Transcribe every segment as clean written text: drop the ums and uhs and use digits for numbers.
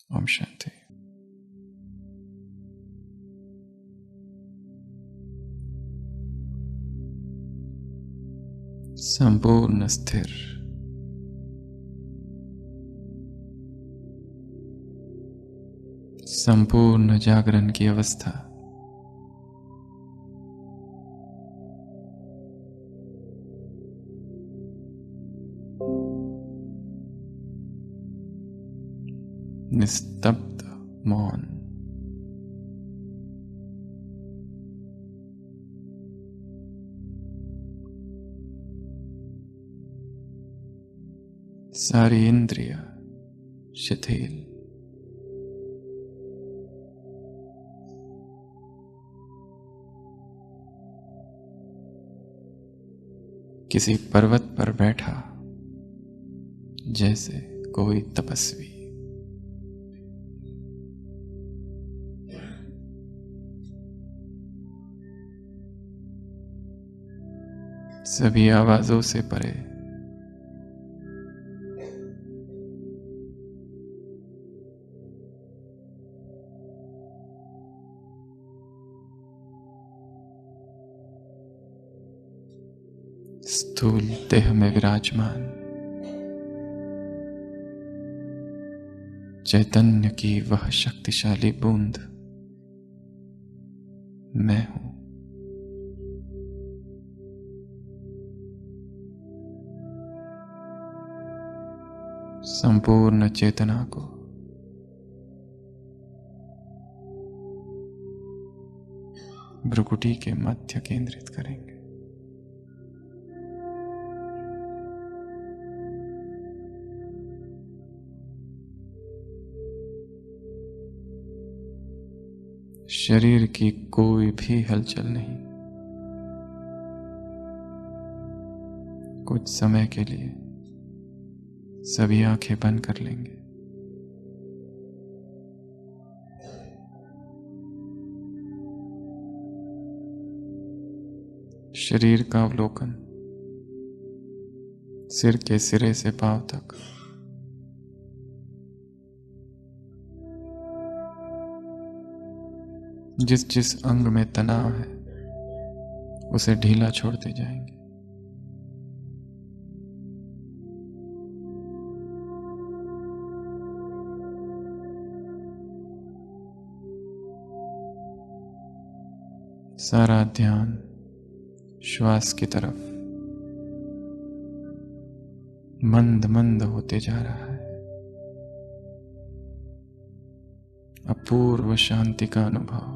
ओम शांति। संपूर्ण स्थिर, संपूर्ण जागरण की अवस्था, निस्तब्ध मौन, सारी इंद्रियां शिथिल, किसी पर्वत पर बैठा जैसे कोई तपस्वी। सभी आवाजों से परे, स्थूल देह में विराजमान चैतन्य की वह शक्तिशाली बूंद मैं हूं। संपूर्ण चेतना को भ्रुकुटी के मध्य केंद्रित करेंगे। शरीर की कोई भी हलचल नहीं। कुछ समय के लिए सभी आंखें बंद कर लेंगे। शरीर का अवलोकन सिर के सिरे से पांव तक, जिस जिस अंग में तनाव है उसे ढीला छोड़ते जाएंगे। सारा ध्यान श्वास की तरफ मंद मंद होते जा रहा है। अपूर्व शांति का अनुभव।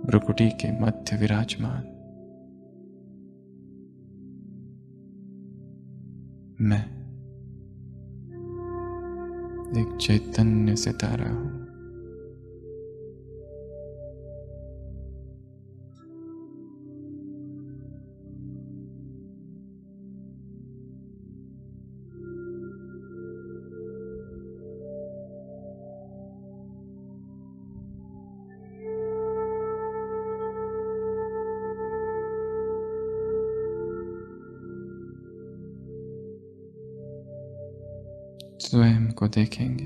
भ्रुकुटी के मध्य विराजमान मैं एक चैतन्य सितारा हूं। स्वयं को देखेंगे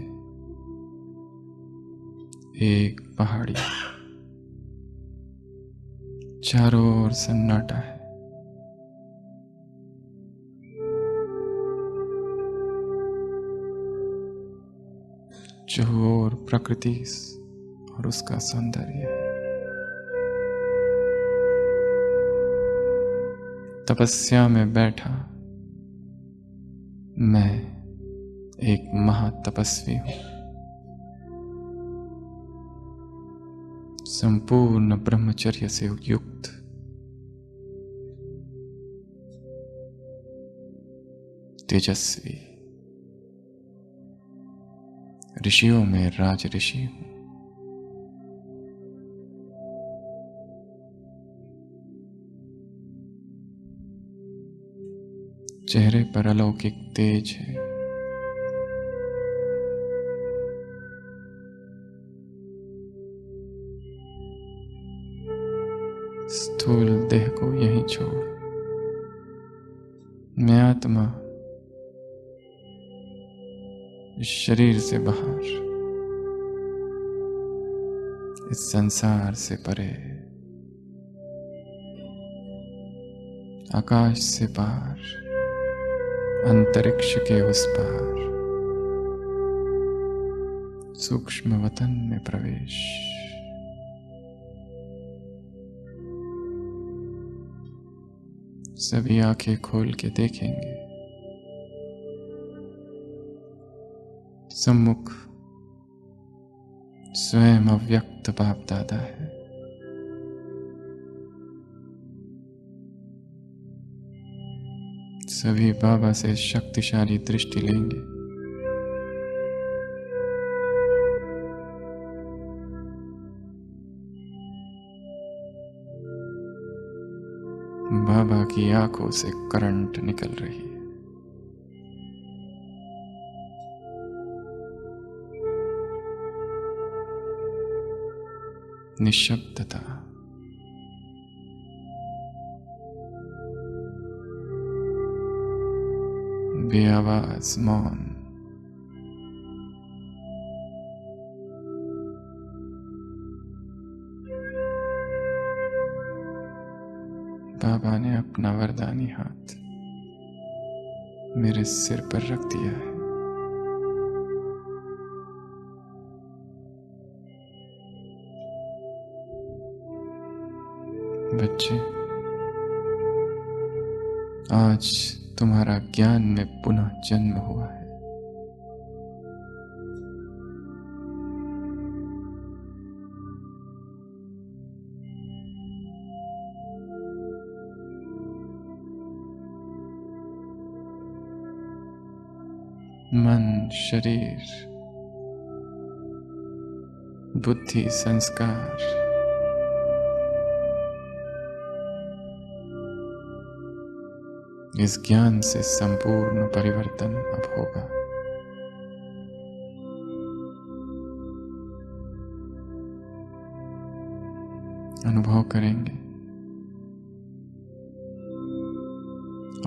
एक पहाड़ी, चारों ओर सन्नाटा है। चारों ओर प्रकृति और उसका सौंदर्य। तपस्या में बैठा मैं एक महातपस्वी हूं। संपूर्ण ब्रह्मचर्य से युक्त, तेजस्वी, ऋषियों में राज ऋषि हूं। चेहरे पर अलौकिक तेज है। स्थूल देह को यहीं छोड़ मैं आत्मा इस शरीर से बाहर, इस संसार से परे, आकाश से पार, अंतरिक्ष के उस पार, सूक्ष्म वतन में प्रवेश। सभी आंखें खोल के देखेंगे, सम्मुख स्वयं अव्यक्त बाप दादा है। सभी बाबा से शक्तिशाली दृष्टि लेंगे। बाबा की आंखों से करंट निकल रही है। निशब्दता, बेआवाज मौन, बाबा ने अपना वरदानी हाथ मेरे सिर पर रख दिया है। बच्चे, आज तुम्हारा ज्ञान में पुनः जन्म हुआ है। मन, शरीर, बुद्धि, संस्कार, इस ज्ञान से संपूर्ण परिवर्तन अब होगा। अनुभव करेंगे।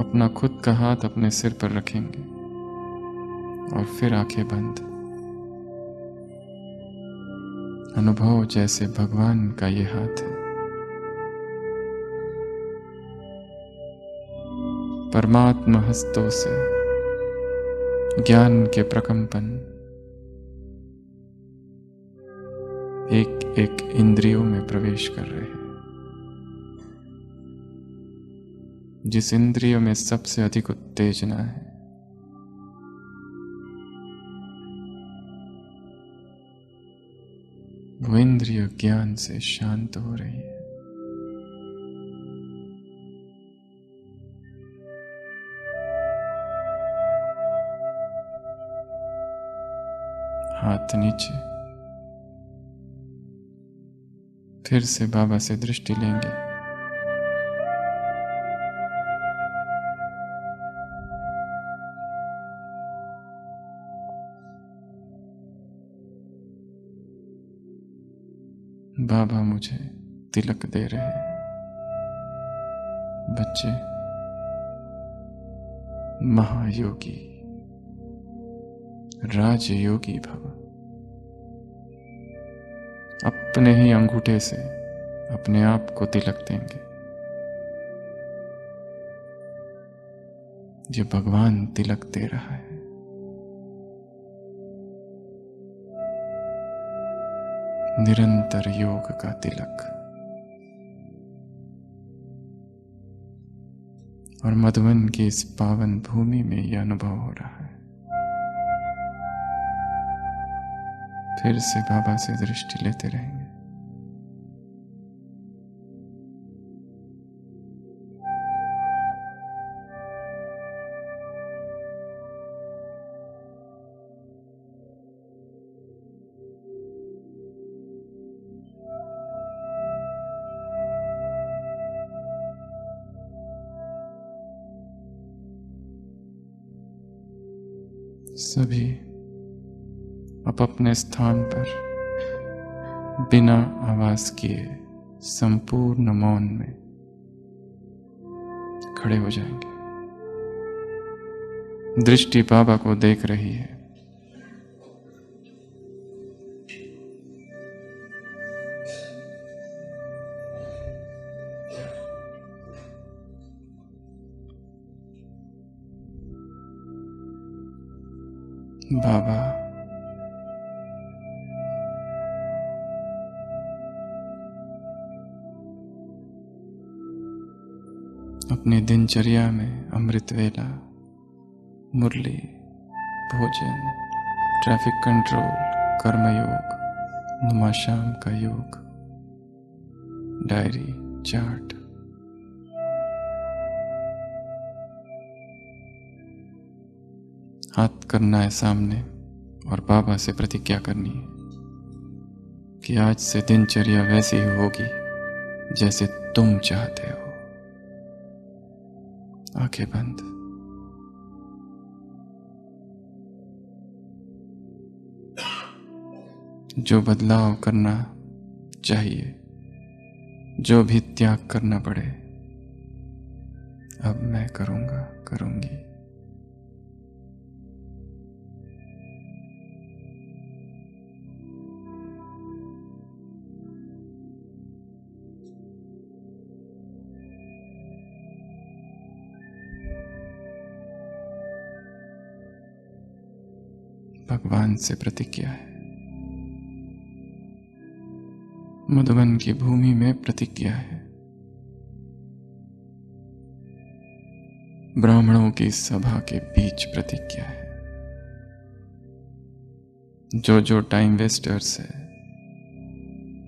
अपना खुद का हाथ अपने सिर पर रखेंगे और फिर आंखें बंद। अनुभव जैसे भगवान का ये हाथ है। परमात्मा हस्तों से ज्ञान के प्रकंपन एक एक इंद्रियों में प्रवेश कर रहे हैं। जिस इंद्रियों में सबसे अधिक उत्तेजना है, वो इंद्रिय ज्ञान से शांत हो रही है। हाथ नीचे। फिर से बाबा से दृष्टि लेंगे। बाबा मुझे तिलक दे रहे हैं। बच्चे, महायोगी, राजयोगी भव। अपने ही अंगूठे से अपने आप को तिलक देंगे। ये भगवान तिलक दे रहा है। निरंतर योग का तिलक। और मधुबन की इस पावन भूमि में यह अनुभव हो रहा है। फिर से बाबा से दृष्टि लेते रहेंगे। सभी अब अपने स्थान पर बिना आवाज किए संपूर्ण मौन में खड़े हो जाएंगे। दृष्टि बाबा को देख रही है। बाबा अपनी दिनचर्या में अमृत वेला, मुरली, भोजन, ट्रैफिक कंट्रोल, कर्मयोग, नुमा शाम का योग, डायरी, चार्ट, हाथ करना है सामने और बाबा से प्रतिज्ञा करनी है कि आज से दिनचर्या वैसी ही होगी जैसे तुम चाहते हो। आंखें बंद। जो बदलाव करना चाहिए, जो भी त्याग करना पड़े, अब मैं करूंगा, करूंगी। भगवान से प्रतिज्ञा है। मधुबन की भूमि में प्रतिज्ञा है। ब्राह्मणों की सभा के बीच प्रतिज्ञा है। जो जो टाइम वेस्टर्स है,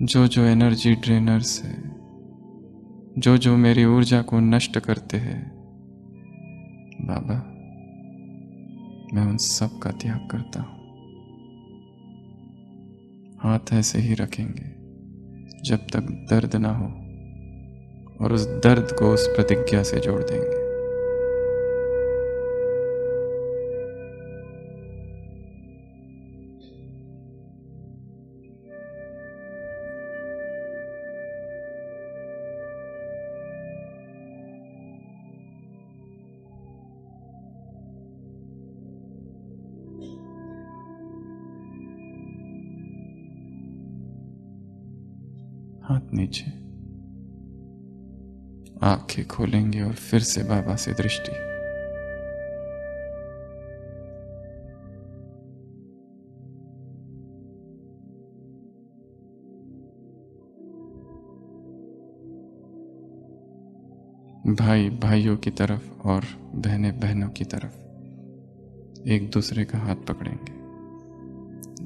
जो जो एनर्जी ड्रेनर्स है, जो जो मेरी ऊर्जा को नष्ट करते हैं, बाबा मैं उन सब का त्याग करता हूं। हाथ ऐसे ही रखेंगे जब तक दर्द ना हो और उस दर्द को उस प्रतिज्ञा से जोड़ देंगे। हाथ नीचे, आंखें खोलेंगे और फिर से बाबा से दृष्टि। भाई भाइयों की तरफ और बहनें बहनों की तरफ एक दूसरे का हाथ पकड़ेंगे,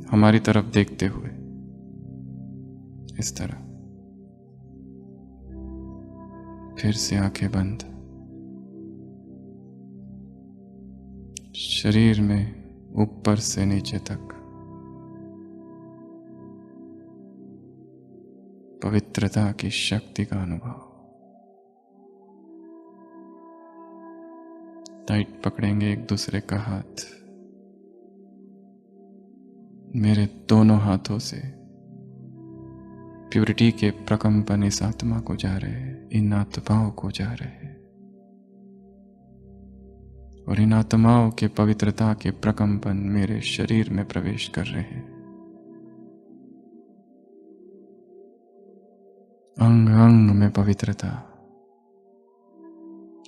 हमारी तरफ देखते हुए इस तरह। फिर से आंखें बंद। शरीर में ऊपर से नीचे तक पवित्रता की शक्ति का अनुभव। टाइट पकड़ेंगे एक दूसरे का हाथ। मेरे दोनों हाथों से प्यूरिटी के प्रकंपन इस आत्मा को जा रहे हैं, इन आत्माओं को जा रहे हैं, और इन आत्माओं के पवित्रता के प्रकंपन मेरे शरीर में प्रवेश कर रहे हैं। अंग अंग में पवित्रता,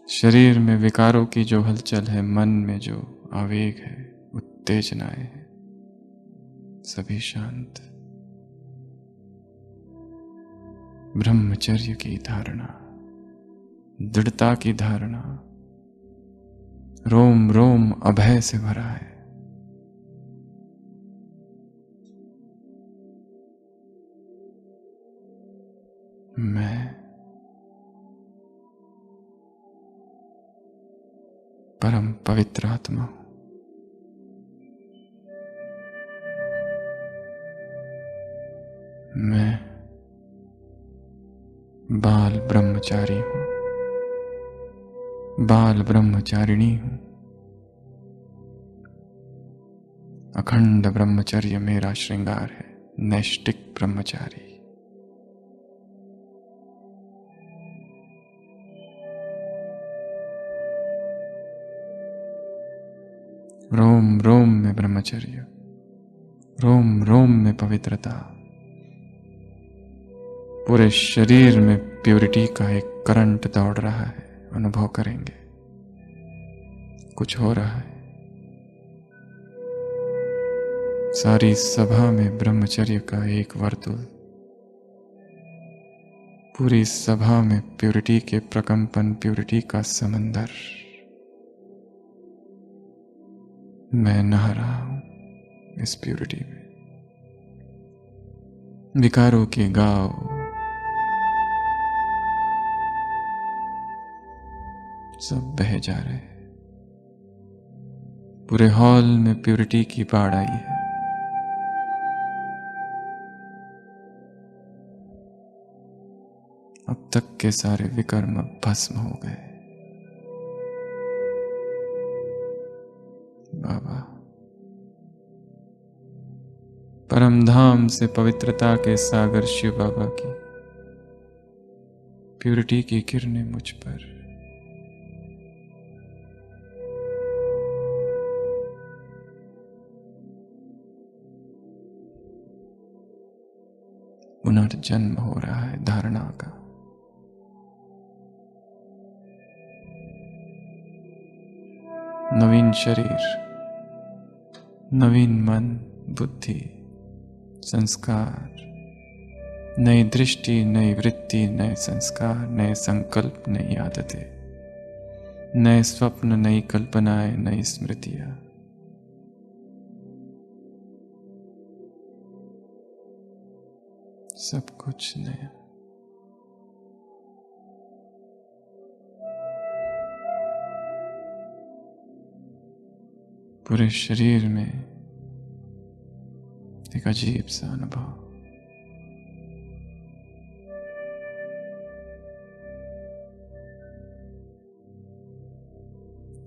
शरीर में विकारों की जो हलचल है, मन में जो आवेग है, उत्तेजनाएं हैं, सभी शांत। ब्रह्मचर्य की धारणा, दृढ़ता की धारणा, रोम रोम अभय से भरा है। मैं परम पवित्र आत्मा हूं। मैं बाल ब्रह्मचारी हूं, बाल ब्रह्मचारिणी हूं। अखंड ब्रह्मचर्य मेरा श्रृंगार है, नैष्टिक ब्रह्मचारी। रोम रोम में ब्रह्मचर्य, रोम रोम में पवित्रता, पूरे शरीर में प्योरिटी का एक करंट दौड़ रहा है। अनुभव करेंगे कुछ हो रहा है। सारी सभा में ब्रह्मचर्य का एक वर्तुल, पूरी सभा में प्योरिटी के प्रकंपन, प्योरिटी का समंदर। मैं नहा रहा हूं इस प्योरिटी में। विकारों के गांव सब बहे जा रहे हैं। पूरे हॉल में प्योरिटी की बाढ़ आई है। अब तक के सारे विकर्म भस्म हो गए। बाबा परमधाम से पवित्रता के सागर शिव बाबा की प्योरिटी की किरणें मुझ पर। पुनर्जन्म हो रहा है धारणा का। नवीन शरीर, नवीन मन, बुद्धि, संस्कार, नई दृष्टि, नई वृत्ति, नए संस्कार, नए संकल्प, नई आदतें, नए स्वप्न, नई कल्पनाएं, नई स्मृतियां। सब कुछ नया। पूरे शरीर में एक अजीब सा अनुभव।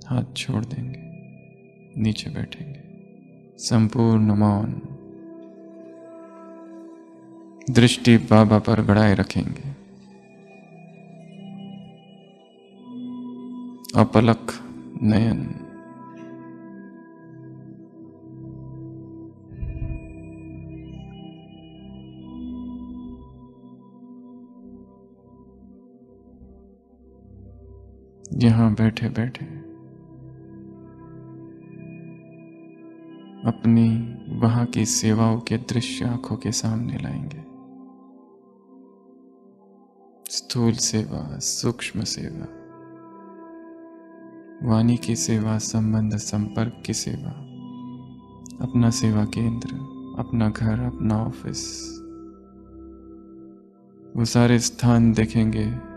हाथ छोड़ देंगे, नीचे बैठेंगे, संपूर्ण मौन, दृष्टि बाबा पर गड़ाए रखेंगे। अपलक नयन, यहां बैठे बैठे अपनी वहां की सेवाओं के दृश्य आंखों के सामने लाएंगे। स्थूल सेवा, सूक्ष्म सेवा, वाणी की सेवा, संबंध संपर्क की सेवा, अपना सेवा केंद्र, अपना घर, अपना ऑफिस, वो सारे स्थान देखेंगे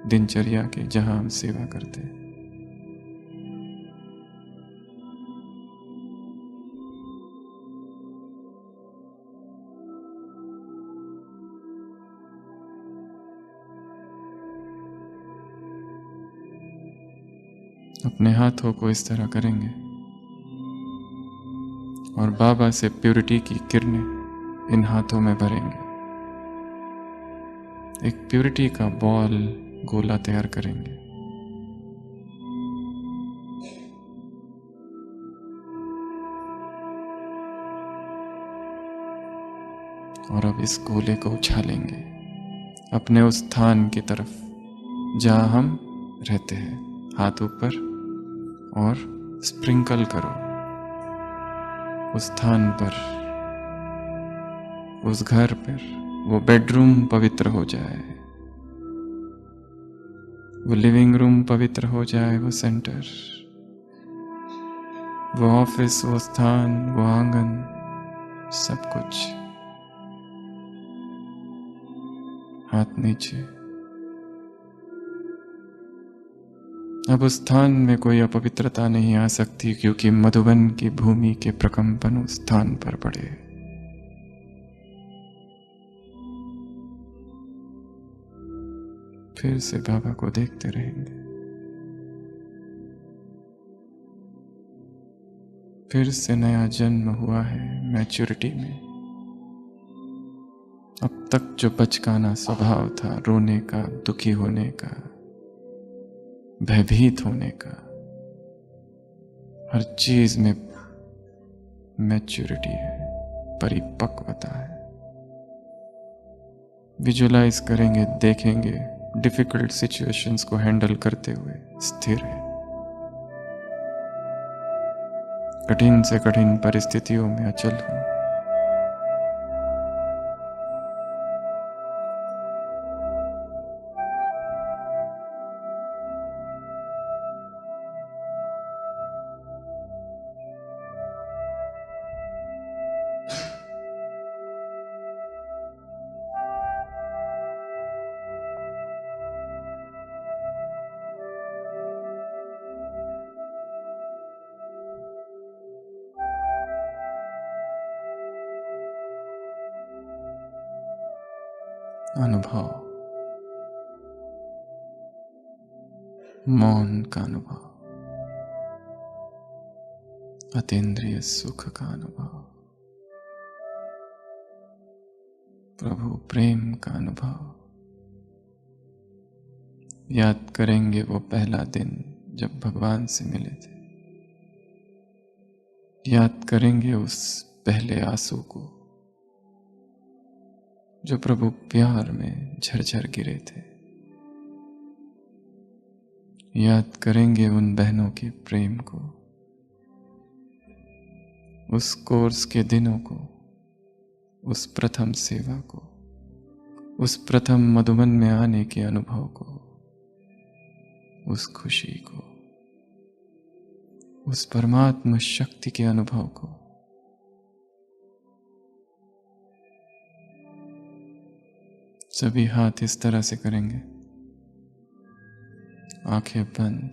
दिनचर्या के जहां हम सेवा करते हैं। अपने हाथों को इस तरह करेंगे और बाबा से प्योरिटी की किरणें इन हाथों में भरेंगे। एक प्योरिटी का बॉल, गोला तैयार करेंगे। और अब इस गोले को उछालेंगे अपने उस स्थान की तरफ जहां हम रहते हैं। हाथ ऊपर और स्प्रिंकल करो उस स्थान पर, उस घर पर। वो बेडरूम पवित्र हो जाए, वो लिविंग रूम पवित्र हो जाए, वो सेंटर, वो ऑफिस, वो स्थान, वो आंगन, सब कुछ। हाथ नीचे। अब उस स्थान में कोई अपवित्रता नहीं आ सकती, क्योंकि मधुबन की भूमि के प्रकंपन उस स्थान पर पड़े। फिर से बाबा को देखते रहेंगे। फिर से नया जन्म हुआ है मैच्योरिटी में। अब तक जो बचकाना स्वभाव था, रोने का, दुखी होने का, भयभीत होने का, हर चीज में मैच्योरिटी है, परिपक्वता है। विजुलाइज करेंगे, देखेंगे डिफिकल्ट सिचुएशंस को हैंडल करते हुए स्थिर है। कठिन से कठिन परिस्थितियों में अचल हूं। अनुभव, मौन का अनुभव, अतीन्द्रिय सुख का अनुभव, प्रभु प्रेम का अनुभव। याद करेंगे वो पहला दिन जब भगवान से मिले थे। याद करेंगे उस पहले आंसू को जो प्रभु प्यार में झरझर गिरे थे। याद करेंगे उन बहनों के प्रेम को, उस कोर्स के दिनों को, उस प्रथम सेवा को, उस प्रथम मधुबन में आने के अनुभव को, उस खुशी को, उस परमात्मा शक्ति के अनुभव को। सभी हाथ इस तरह से करेंगे, आंखें बंद,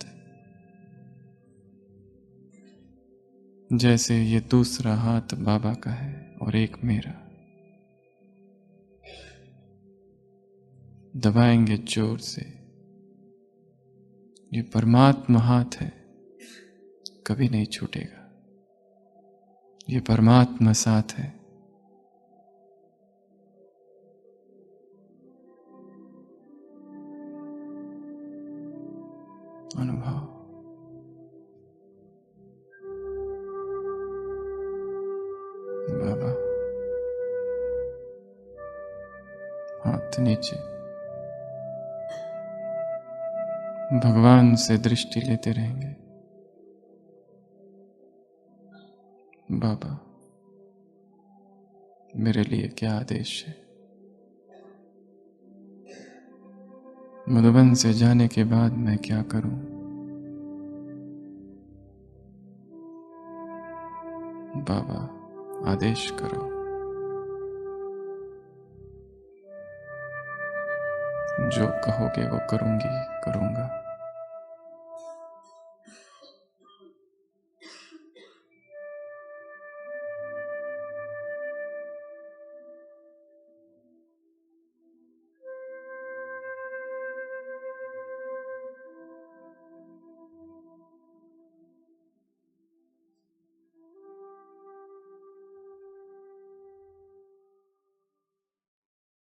जैसे ये दूसरा हाथ बाबा का है और एक मेरा। दबाएंगे जोर से। ये परमात्मा हाथ है, कभी नहीं छूटेगा। ये परमात्मा साथ है। अनुभव, बाबा, हाथ नीचे। भगवान से दृष्टि लेते रहेंगे। बाबा, मेरे लिए क्या आदेश है? मधुबन से जाने के बाद मैं क्या करूं? बाबा, आदेश करो। जो कहोगे वो करूंगी, करूंगा।